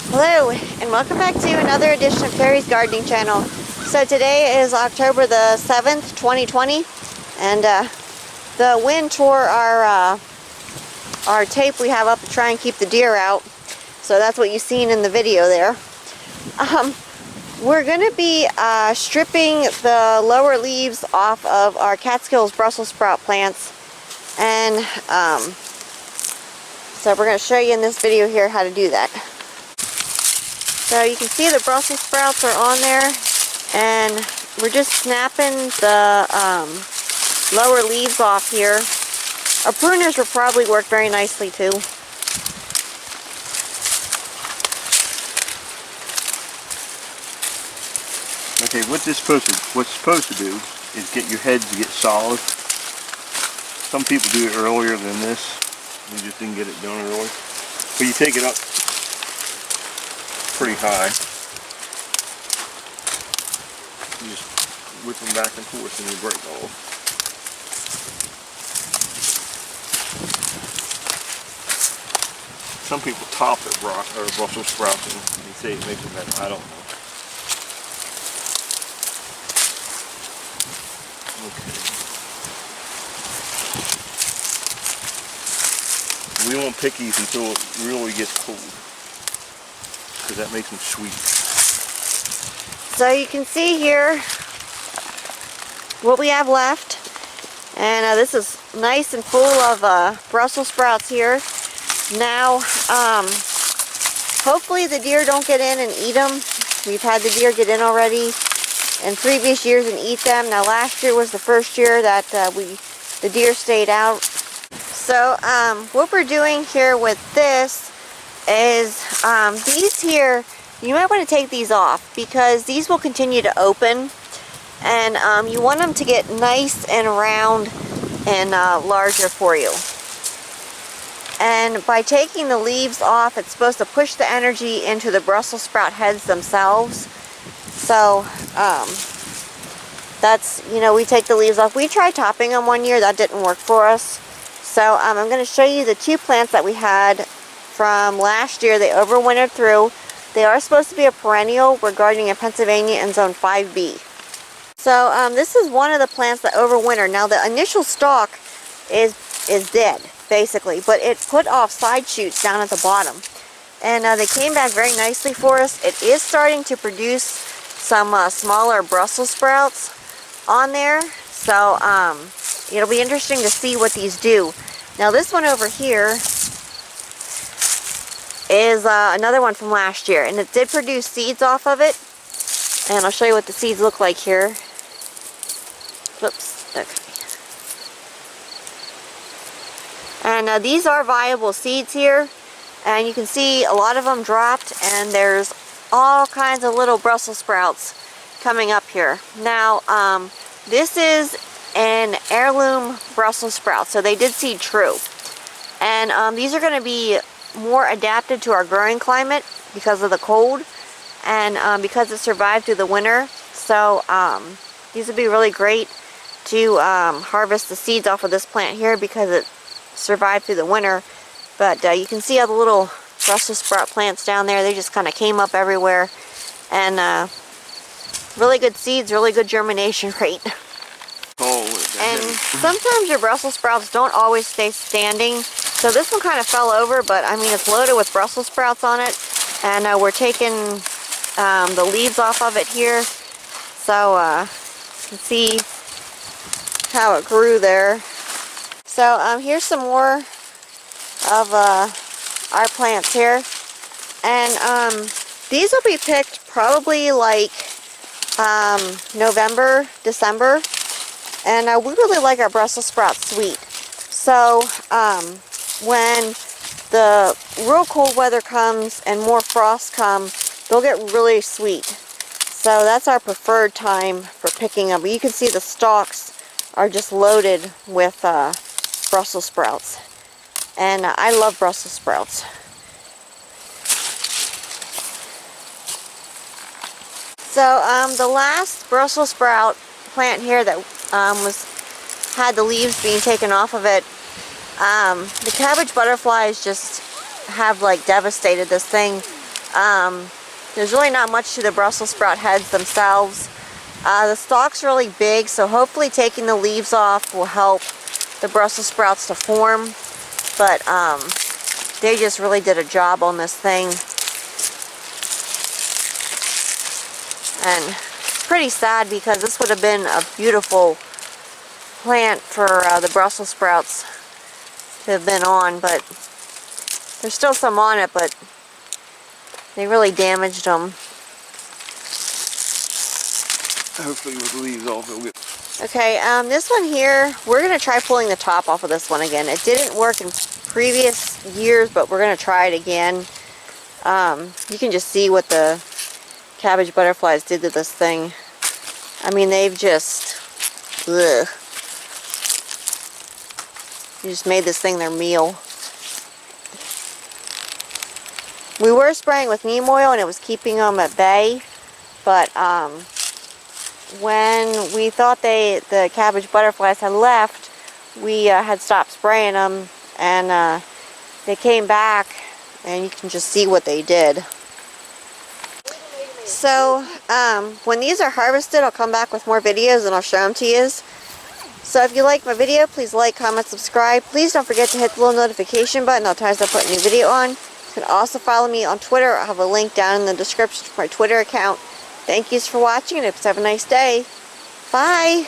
Hello, and welcome back to another edition of Carrie's Gardening Channel. So today is October the 7th, 2020, and the wind tore our tape we have up to try and keep the deer out. So that's what you've seen in the video there. We're going to be stripping the lower leaves off of our Catskills Brussels sprout plants, and so we're going to show you in this video here how to do that. So you can see the Brussels sprouts are on there, and we're just snapping the lower leaves off here. Our pruners will probably work very nicely too. Okay, what's supposed to do is get your heads to get solid. Some people do it earlier than this. We just didn't get it done early. But you take it up pretty high. You just whip them back and forth and you break off. Some people top it Brussels sprouts and they say it makes it better. I don't know. Okay. We won't pick these until it really gets cold, because that makes them sweet. So you can see here what we have left, and this is nice and full of Brussels sprouts here. Now, hopefully the deer don't get in and eat them. We've had the deer get in already in previous years and eat them. Now last year was the first year that the deer stayed out. So what we're doing here with this is these here, you might want to take these off because these will continue to open, and you want them to get nice and round and larger for you. And by taking the leaves off, it's supposed to push the energy into the Brussels sprout heads themselves. So that's, we take the leaves off. We tried topping them one year, that didn't work for us. So I'm going to show you the two plants that we had from last year. They overwintered through. They are supposed to be a perennial. We're gardening in Pennsylvania in zone 5B. So this is one of the plants that overwintered. Now the initial stalk is dead, basically, but it put off side shoots down at the bottom. And they came back very nicely for us. It is starting to produce some smaller Brussels sprouts on there. So it'll be interesting to see what these do. Now this one over here is another one from last year, and it did produce seeds off of it, and I'll show you what the seeds look like here. Whoops, okay. And these are viable seeds here, and you can see a lot of them dropped, and there's all kinds of little Brussels sprouts coming up here. Now this is an heirloom Brussels sprout, so they did seed true, and these are going to be more adapted to our growing climate because of the cold, and because it survived through the winter. So these would be really great to harvest the seeds off of this plant here because it survived through the winter. But you can see all the little Brussels sprout plants down there. They just kind of came up everywhere, and really good seeds, really good germination rate. And sometimes your Brussels sprouts don't always stay standing. So this one kind of fell over, but I mean, it's loaded with Brussels sprouts on it. And we're taking the leaves off of it here. So you can see how it grew there. So here's some more of our plants here. And these will be picked probably like November, December. And we really like our Brussels sprouts sweet. So when the real cold weather comes and more frost come, they'll get really sweet. So that's our preferred time for picking them. But you can see the stalks are just loaded with Brussels sprouts. And I love Brussels sprouts. So the last Brussels sprout plant here that had the leaves being taken off of it, the cabbage butterflies just have like devastated this thing. There's really not much to the Brussels sprout heads themselves. The stalk's really big, so hopefully taking the leaves off will help the Brussels sprouts to form. But they just really did a job on this thing. And pretty sad because this would have been a beautiful plant for the Brussels sprouts to have been on, but there's still some on it, but they really damaged them. Hopefully with the leaves off it'll get... Okay, this one here, we're going to try pulling the top off of this one again. It didn't work in previous years, but we're going to try it again. You can just see what the cabbage butterflies did to this thing. I mean, they've just... Ugh. You just made this thing their meal. We were spraying with neem oil and it was keeping them at bay, but when we thought the cabbage butterflies had left, we had stopped spraying them, and they came back, and you can just see what they did. So when these are harvested, I'll come back with more videos and I'll show them to you. So if you like my video, please like, comment, subscribe. Please don't forget to hit the little notification button all times I put a new video on. You can also follow me on Twitter. I'll have a link down in the description for my Twitter account. Thank you for watching and have a nice day. Bye.